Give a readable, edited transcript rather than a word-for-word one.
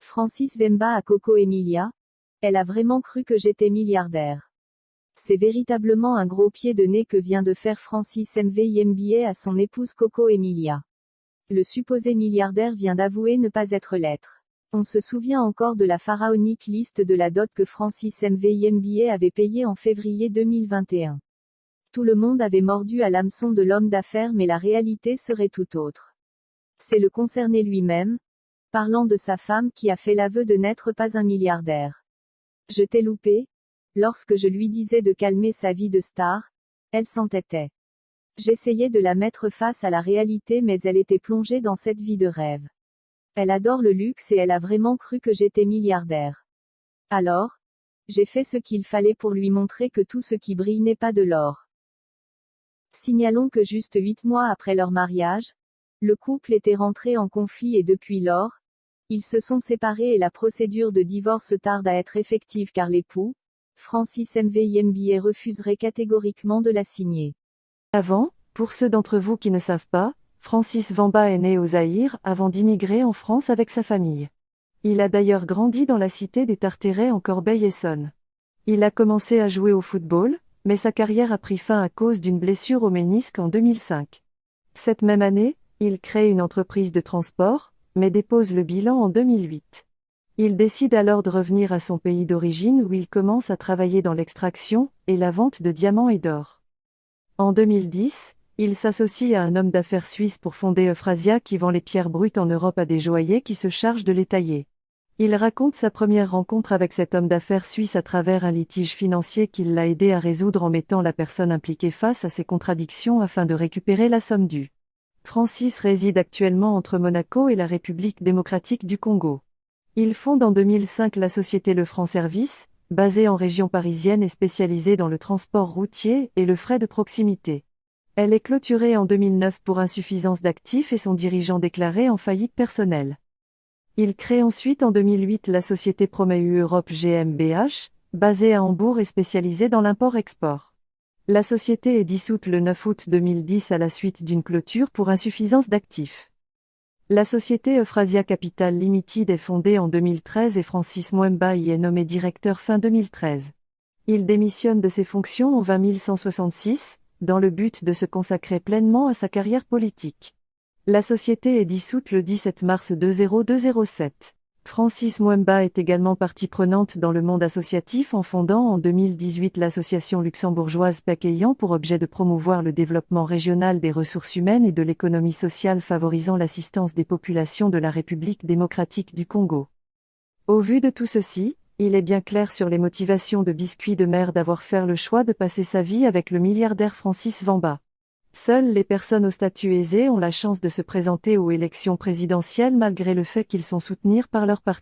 Francis Vemba à Coco Emilia. Elle a vraiment cru que j'étais milliardaire. C'est véritablement un gros pied de nez que vient de faire Francis Mvimba à son épouse Coco Emilia. Le supposé milliardaire vient d'avouer ne pas être l'être. On se souvient encore de la pharaonique liste de la dot que Francis Mvimba avait payée en février 2021. Tout le monde avait mordu à l'hameçon de l'homme d'affaires, mais la réalité serait tout autre. C'est le concerné lui-même, parlant de sa femme, qui a fait l'aveu de n'être pas un milliardaire. Je t'ai loupé. Lorsque je lui disais de calmer sa vie de star, elle s'entêtait. J'essayais de la mettre face à la réalité, mais elle était plongée dans cette vie de rêve. Elle adore le luxe et elle a vraiment cru que j'étais milliardaire. Alors, j'ai fait ce qu'il fallait pour lui montrer que tout ce qui brille n'est pas de l'or. Signalons que juste 8 mois après leur mariage, le couple était rentré en conflit et depuis lors, ils se sont séparés et la procédure de divorce tarde à être effective car l'époux, Francis Mvimba, refuserait catégoriquement de la signer. Avant, pour ceux d'entre vous qui ne savent pas, Francis Vemba est né au Zaïre avant d'immigrer en France avec sa famille. Il a d'ailleurs grandi dans la cité des Tartérets en Corbeil-Essonnes. Il a commencé à jouer au football, mais sa carrière a pris fin à cause d'une blessure au ménisque en 2005. Cette même année, il crée une entreprise de transport, mais dépose le bilan en 2008. Il décide alors de revenir à son pays d'origine où il commence à travailler dans l'extraction et la vente de diamants et d'or. En 2010, il s'associe à un homme d'affaires suisse pour fonder Euphrasia qui vend les pierres brutes en Europe à des joailliers qui se chargent de les tailler. Il raconte sa première rencontre avec cet homme d'affaires suisse à travers un litige financier qu'il l'a aidé à résoudre en mettant la personne impliquée face à ses contradictions afin de récupérer la somme due. Francis réside actuellement entre Monaco et la République démocratique du Congo. Il fonde en 2005 la société Le Franc Service, basée en région parisienne et spécialisée dans le transport routier et le fret de proximité. Elle est clôturée en 2009 pour insuffisance d'actifs et son dirigeant déclaré en faillite personnelle. Il crée ensuite en 2008 la société Promeu Europe GmbH, basée à Hambourg et spécialisée dans l'import-export. La société est dissoute le 9 août 2010 à la suite d'une clôture pour insuffisance d'actifs. La société Euphrasia Capital Limited est fondée en 2013 et Francis Mwemba y est nommé directeur fin 2013. Il démissionne de ses fonctions au 20166, dans le but de se consacrer pleinement à sa carrière politique. La société est dissoute le 17 mars 2007. Francis Mwemba est également partie prenante dans le monde associatif en fondant en 2018 l'association luxembourgeoise PEC ayant pour objet de promouvoir le développement régional des ressources humaines et de l'économie sociale favorisant l'assistance des populations de la République démocratique du Congo. Au vu de tout ceci, il est bien clair sur les motivations de Biscuit de Mer d'avoir fait le choix de passer sa vie avec le milliardaire Francis Vemba. Seules les personnes au statut aisé ont la chance de se présenter aux élections présidentielles malgré le fait qu'ils sont soutenus par leur parti.